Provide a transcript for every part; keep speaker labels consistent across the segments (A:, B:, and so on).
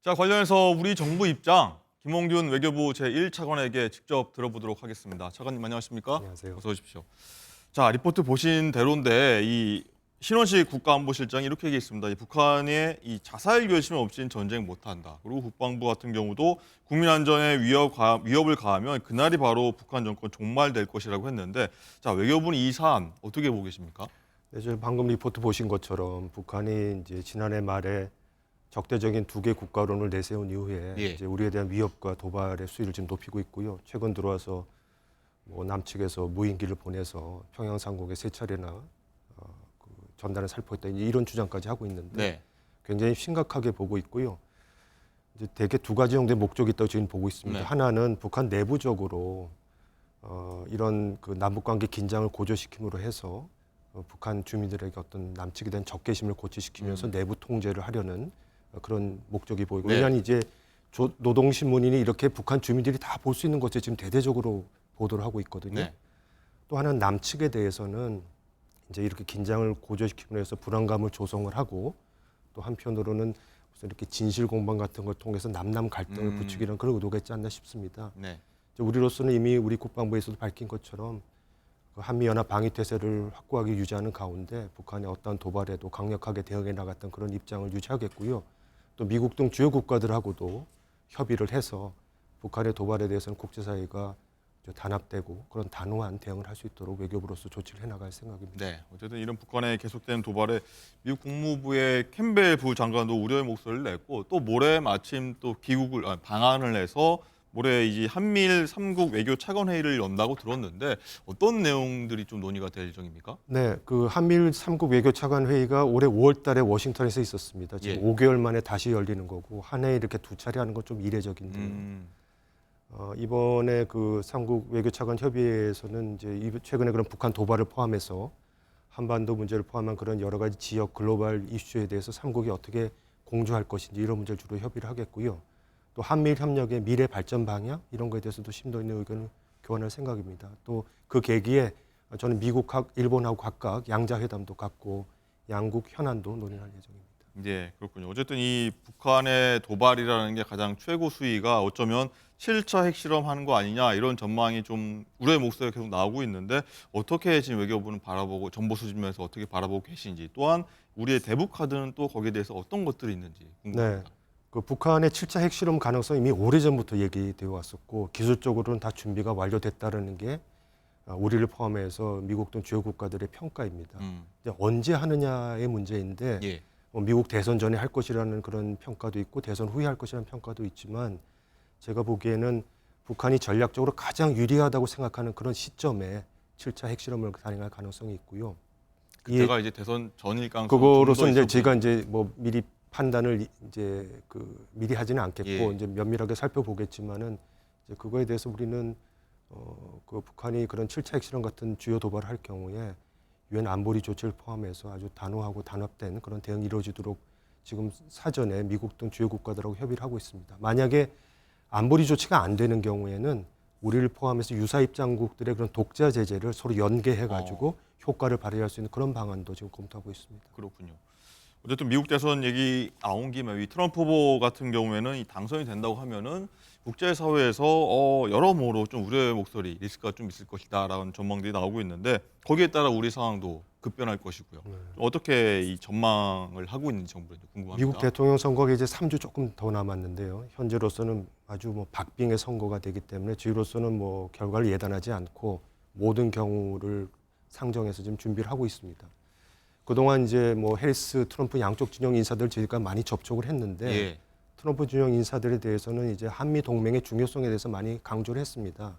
A: 자, 관련해서 우리 정부 입장 김홍균 외교부 제1차관에게 직접 들어보도록 하겠습니다. 차관님 안녕하십니까?
B: 안녕하세요.
A: 어서 오십시오. 자, 리포트 보신 대로인데 이 신원식 국가안보실장이 이렇게 얘기했습니다. 이 북한의 이 자살 결심 없이는 전쟁 못한다. 그리고 국방부 같은 경우도 국민 안전에 위협을 가하면 그날이 바로 북한 정권 종말될 것이라고 했는데, 자, 외교부는 이 사안 어떻게 보고 계십니까?
B: 네, 저 방금 리포트 보신 것처럼 북한이 이제 지난해 말에 적대적인 두 개 국가론을 내세운 이후에
A: 예.
B: 이제 우리에 대한 위협과 도발의 수위를 지금 높이고 있고요. 최근 들어와서 뭐 남측에서 무인기를 보내서 평양 상공에 세 차례나 그 전단을 살포했다 이런 주장까지 하고 있는데
A: 네.
B: 굉장히 심각하게 보고 있고요. 이제 대개 두 가지 정도의 목적이 있다고 지금 보고 있습니다.
A: 네.
B: 하나는 북한 내부적으로 이런 그 남북관계 긴장을 고조시킴으로 해서 북한 주민들에게 어떤 남측에 대한 적개심을 고취시키면서 내부 통제를 하려는 그런 목적이 보이고,
A: 네.
B: 왜냐하면 이제 노동신문인이 이렇게 북한 주민들이 다 볼 수 있는 것을 지금 대대적으로 보도를 하고 있거든요.
A: 네.
B: 또 하나는 남측에 대해서는 이제 이렇게 긴장을 고조시키기 위해서 불안감을 조성을 하고, 또 한편으로는 무슨 이렇게 진실 공방 같은 걸 통해서 남남 갈등을 부추기는 그런 의도가 있지 않나 싶습니다.
A: 네.
B: 우리로서는 이미 우리 국방부에서도 밝힌 것처럼 그 한미연합 방위태세를 확고하게 유지하는 가운데 북한의 어떠한 도발에도 강력하게 대응해 나갔던 그런 입장을 유지하겠고요. 또 미국 등 주요 국가들하고도 협의를 해서 북한의 도발에 대해서는 국제사회가 단합되고 그런 단호한 대응을 할 수 있도록 외교부로서 조치를 해나갈 생각입니다.
A: 네, 어쨌든 이런 북한의 계속된 도발에 미국 국무부의 캠벨 부장관도 우려의 목소리를 냈고, 또 모레 마침 또 방한을 해서 모레 이제 한미일 3국 외교 차관 회의를 연다고 들었는데 어떤 내용들이 좀 논의가 될 예정입니까?
B: 네, 그 한미일 3국 외교 차관 회의가 올해 5월 달에 워싱턴에서 있었습니다. 지금
A: 예.
B: 5개월 만에 다시 열리는 거고, 한 해에 이렇게 두 차례 하는 건 좀 이례적인데요. 이번에 그 삼국 외교차관 협의회에서는 이제 최근에 그런 북한 도발을 포함해서 한반도 문제를 포함한 그런 여러 가지 지역 글로벌 이슈에 대해서 삼국이 어떻게 공조할 것인지 이런 문제를 주로 협의를 하겠고요. 또 한미일 협력의 미래 발전 방향 이런 거에 대해서도 심도 있는 의견을 교환할 생각입니다. 또 그 계기에 저는 미국하고 일본하고 각각 양자 회담도 갖고 양국 현안도 논의할 예정입니다.
A: 네, 그렇군요. 어쨌든 이 북한의 도발이라는 게 가장 최고 수위가 어쩌면 7차 핵실험하는 거 아니냐 이런 전망이 좀 우려의 목소리가 계속 나오고 있는데, 어떻게 지금 외교부는 바라보고 정보 수집면서 어떻게 바라보고 계신지, 또한 우리의 대북 카드는 또 거기에 대해서 어떤 것들이 있는지 궁금합니다.
B: 네. 그 북한의 7차 핵실험 가능성이 이미 오래전부터 얘기되어 왔었고, 기술적으로는 다 준비가 완료됐다는 게 우리를 포함해서 미국 등 주요 국가들의 평가입니다. 이제 언제 하느냐의 문제인데,
A: 예.
B: 미국 대선 전에 할 것이라는 그런 평가도 있고 대선 후에 할 것이라는 평가도 있지만, 제가 보기에는 북한이 전략적으로 가장 유리하다고 생각하는 그런 시점에 7차 핵실험을 단행할 가능성이 있고요.
A: 그때가 이제 대선 전일 가능성이
B: 그거로서
A: 좀더
B: 이제
A: 있어
B: 제가 이제 뭐 미리 판단을 이제 미리 하지는 않겠고,
A: 예.
B: 이제 면밀하게 살펴보겠지만은 이제 그거에 대해서 우리는 그 북한이 그런 7차 핵실험 같은 주요 도발을 할 경우에 유엔 안보리 조치를 포함해서 아주 단호하고 단합된 그런 대응이 이루어지도록 지금 사전에 미국 등 주요 국가들하고 협의를 하고 있습니다. 만약에 안보리 조치가 안 되는 경우에는 우리를 포함해서 유사 입장국들의 그런 독자 제재를 서로 연계해가지고 효과를 발휘할 수 있는 그런 방안도 지금 검토하고 있습니다.
A: 그렇군요. 어쨌든 미국 대선 얘기 나온 김에 이 트럼프 후보 같은 경우에는 이 당선이 된다고 하면은 국제사회에서 여러모로 좀 우려의 목소리, 리스크가 좀 있을 것이다라는 전망들이 나오고 있는데, 거기에 따라 우리 상황도 급변할 것이고요. 어떻게 이 전망을 하고 있는지 정부는 궁금합니다.
B: 미국 대통령 선거가 이제 3주 조금 더 남았는데요. 현재로서는 아주 뭐 박빙의 선거가 되기 때문에 저희로서는 뭐 결과를 예단하지 않고 모든 경우를 상정해서 지금 준비를 하고 있습니다. 그동안 이제 뭐 해리스, 트럼프 양쪽 진영 인사들 저희가 많이 접촉을 했는데,
A: 예.
B: 트럼프 진영 인사들에 대해서는 이제 한미 동맹의 중요성에 대해서 많이 강조를 했습니다.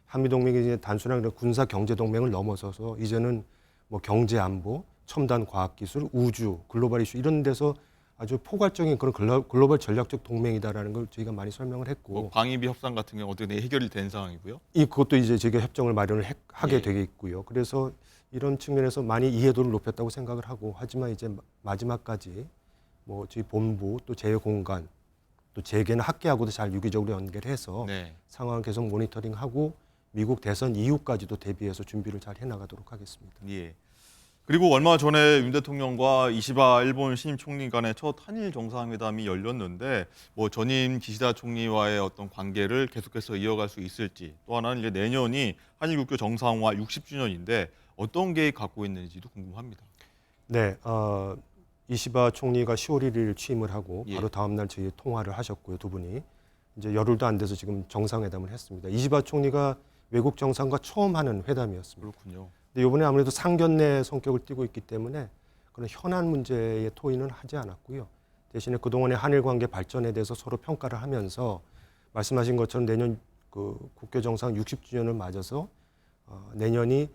B: 한미 동맹이 이제 단순한 군사 경제 동맹을 넘어서서 이제는 뭐 경제 안보, 첨단 과학 기술, 우주, 글로벌 이슈 이런 데서 아주 포괄적인 그런 글로벌 전략적 동맹이다라는 걸 저희가 많이 설명을 했고,
A: 뭐 방위비 협상 같은 경우 어떻게 해결이 된 상황이고요.
B: 그것도 이제 저희가 협정을 마련을 하게
A: 예.
B: 되겠고요. 그래서 이런 측면에서 많이 이해도를 높였다고 생각을 하고, 하지만 이제 마지막까지 뭐 저희 본부 또 제휴공간 또 재계나 학계하고도 잘 유기적으로 연결해서
A: 네.
B: 상황을 계속 모니터링하고 미국 대선 이후까지도 대비해서 준비를 잘 해나가도록 하겠습니다.
A: 예. 그리고 얼마 전에 윤 대통령과 이시바 일본 신임 총리 간의 첫 한일 정상회담이 열렸는데 뭐 전임 기시다 총리와의 어떤 관계를 계속해서 이어갈 수 있을지, 또 하나는 이제 내년이 한일 국교 정상화 60주년인데 어떤 계획 갖고 있는지도 궁금합니다.
B: 네, 이시바 총리가 10월 1일 취임을 하고
A: 예.
B: 바로 다음 날 저희 통화를 하셨고요, 두 분이. 이제 열흘도 안 돼서 지금 정상회담을 했습니다. 이시바 총리가 외국 정상과 처음 하는 회담이었습니다.
A: 그렇군요.
B: 근데 이번에 아무래도 상견례 성격을 띠고 있기 때문에 그런 현안 문제의 토의는 하지 않았고요. 대신에 그동안의 한일 관계 발전에 대해서 서로 평가를 하면서 말씀하신 것처럼 내년 그 국교 정상 60주년을 맞아서 내년이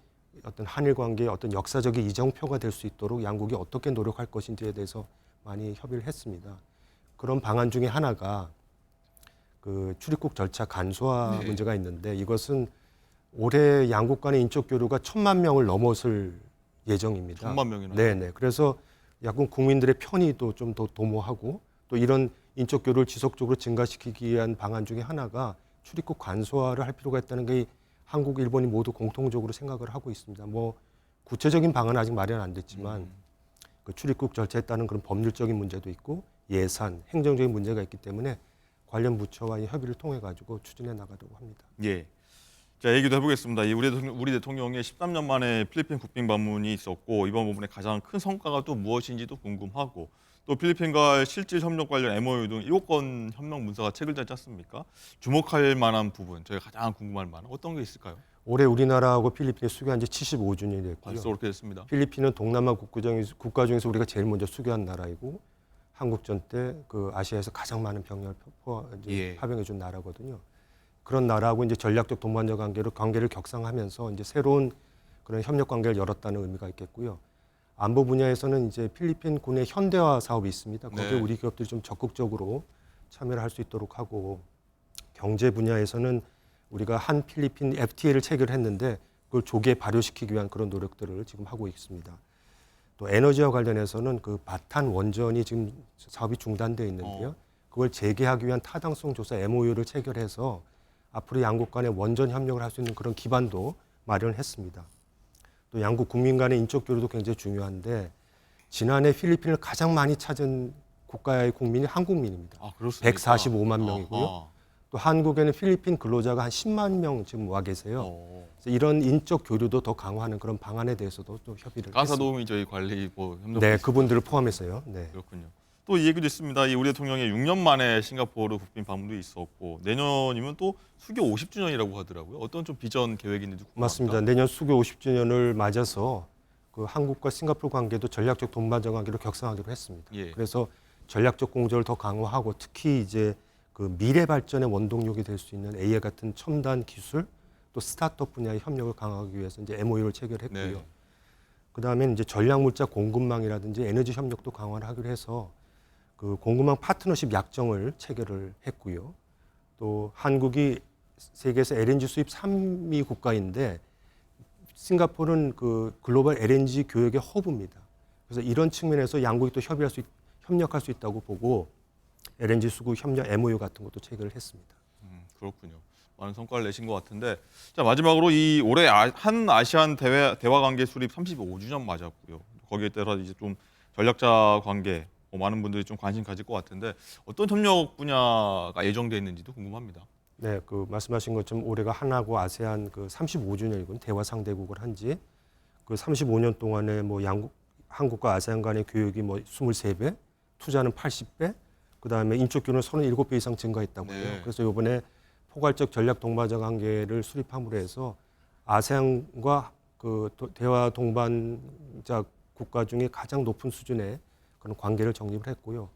B: 어떤 한일 관계의 어떤 역사적인 이정표가 될 수 있도록 양국이 어떻게 노력할 것인지에 대해서 많이 협의를 했습니다. 그런 방안 중에 하나가 그 출입국 절차 간소화
A: 네.
B: 문제가 있는데, 이것은 올해 양국 간의 인적 교류가 1,000만 명을 넘어설 예정입니다.
A: 1,000만 명이나.
B: 네네. 그래서 양국 국민들의 편의도 좀 더 도모하고, 또 이런 인적 교류를 지속적으로 증가시키기 위한 방안 중에 하나가 출입국 간소화를 할 필요가 있다는 게 한국, 일본이 모두 공통적으로 생각을 하고 있습니다. 뭐 구체적인 방안은 아직 마련 안 됐지만 그 출입국 절차에 따른 그런 법률적인 문제도 있고 예산, 행정적인 문제가 있기 때문에 관련 부처와의 협의를 통해 가지고 추진해 나가려고 합니다.
A: 예. 자, 얘기도 해보겠습니다. 우리 대통령의 13년 만에 필리핀 국빈 방문이 있었고, 이번 부분에 가장 큰 성과가 또 무엇인지도 궁금하고, 또 필리핀과 실질 협력 관련 MOU 등 7건 협력 문서가 체결되지 않습니까? 주목할 만한 부분, 저희가 가장 궁금할 만한 어떤 게 있을까요?
B: 올해 우리나라하고 필리핀이 수교한 지 75주년이 됐고요.
A: 벌써 그렇게 됐습니다.
B: 필리핀은 동남아 국가 중에서 우리가 제일 먼저 수교한 나라이고, 한국전 때 그 아시아에서 가장 많은 병력을
A: 예.
B: 파병해 준 나라거든요. 그런 나라하고 이제 전략적 동반자 관계를 격상하면서 이제 새로운 그런 협력 관계를 열었다는 의미가 있겠고요. 안보 분야에서는 이제 필리핀 군의 현대화 사업이 있습니다. 거기에
A: 네.
B: 우리 기업들이 좀 적극적으로 참여를 할 수 있도록 하고, 경제 분야에서는 우리가 한 필리핀 FTA를 체결했는데 그걸 조기에 발효시키기 위한 그런 노력들을 지금 하고 있습니다. 또 에너지와 관련해서는 그 바탄 원전이 지금 사업이 중단되어 있는데요. 그걸 재개하기 위한 타당성 조사 MOU를 체결해서 앞으로 양국 간의 원전 협력을 할 수 있는 그런 기반도 마련했습니다. 또 양국 국민 간의 인적 교류도 굉장히 중요한데, 지난해 필리핀을 가장 많이 찾은 국가의 국민이 한국민입니다.
A: 아, 그렇습니까?
B: 145만 명이고요. 또 한국에는 필리핀 근로자가 한 10만 명 지금 와 계세요. 그래서 이런 인적 교류도 더 강화하는 그런 방안에 대해서도 또 협의를
A: 가사
B: 했습니다.
A: 도우미 저희 관리 협력.
B: 네, 그분들을 포함해서요. 네.
A: 그렇군요. 또 이 얘기도 있습니다. 이 우리 대통령의 6년 만에 싱가포르 국빈 방문도 있었고, 내년이면 또 수교 50주년이라고 하더라고요. 어떤 좀 비전 계획이 있는지 궁금합니다.
B: 맞습니다. 내년 수교 50주년을 맞아서 그 한국과 싱가포르 관계도 전략적 동반자 관계로 격상하기로 했습니다.
A: 예.
B: 그래서 전략적 공조를 더 강화하고, 특히 이제 그 미래 발전의 원동력이 될 수 있는 AI 같은 첨단 기술, 또 스타트업 분야의 협력을 강화하기 위해서 이제 MOU를 체결했고요.
A: 네.
B: 그다음에 이제 전략물자 공급망이라든지 에너지 협력도 강화를 하기로 해서 그 공급망 파트너십 약정을 체결을 했고요. 또 한국이 세계에서 LNG 수입 3위 국가인데 싱가포르는 그 글로벌 LNG 교역의 허브입니다. 그래서 이런 측면에서 양국이 또 협력할 수 있다고 보고 LNG 수급 협력 MOU 같은 것도 체결을 했습니다.
A: 그렇군요. 많은 성과를 내신 것 같은데, 자, 마지막으로 이 올해 한 아시안 대화 관계 수립 35주년 맞았고요. 거기에 따라 이제 좀 전략자 관계 많은 분들이 좀 관심 가질 것 같은데, 어떤 협력 분야가 예정돼 있는지도 궁금합니다.
B: 네, 그 말씀하신 것처럼 올해가 한하고 아세안 그 35주년이군, 대화 상대국을 한지 그 35년 동안에 뭐 한국과 아세안 간의 교역이 뭐 23배, 투자는 80배, 그다음에 인적 교류는 37배 이상 증가했다고 해요.
A: 네.
B: 그래서 이번에 포괄적 전략 동반자 관계를 수립함으로 해서 아세안과 그 대화 동반자 국가 중에 가장 높은 수준의 그런 관계를 정립을 했고요.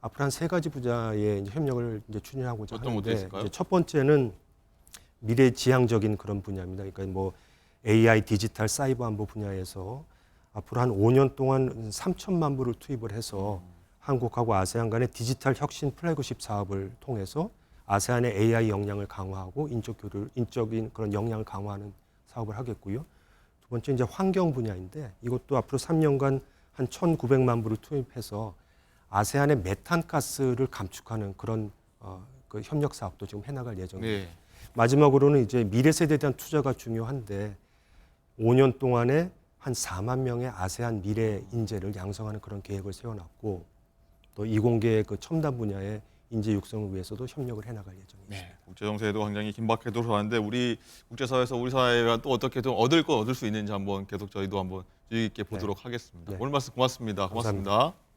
B: 앞으로 한 3가지 분야의 이제 협력을 이제 추진하고자
A: 어떤 것도
B: 하는데,
A: 있을까요?
B: 이제 첫 번째는 미래 지향적인 그런 분야입니다. 그러니까 뭐 AI, 디지털, 사이버 안보 분야에서 앞으로 한 5년 동안 3천만 불을 투입을 해서 한국하고 아세안 간의 디지털 혁신 플래그십 사업을 통해서 아세안의 AI 역량을 강화하고 인적인 그런 역량을 강화하는 사업을 하겠고요. 두 번째 이제 환경 분야인데, 이것도 앞으로 3년간 한 1,900만 불을 투입해서 아세안의 메탄 가스를 감축하는 그런 그 협력 사업도 지금 해나갈 예정입니다.
A: 네.
B: 마지막으로는 이제 미래 세대에 대한 투자가 중요한데, 5년 동안에 한 한 4만 명의 아세안 미래 인재를 양성하는 그런 계획을 세워놨고 또 이공계 그 첨단 분야의 인재 육성을 위해서도 협력을 해나갈 예정입니다.
A: 네, 국제 정세도 굉장히 긴박해 들어가는데 우리 국제사회에서 우리 사회가 또 어떻게 좀 얻을 수 있는지 한번 계속 저희도 한번 주의 깊게 보도록 하겠습니다.
B: 네.
A: 오늘 말씀 고맙습니다.
B: 감사합니다.
A: 고맙습니다.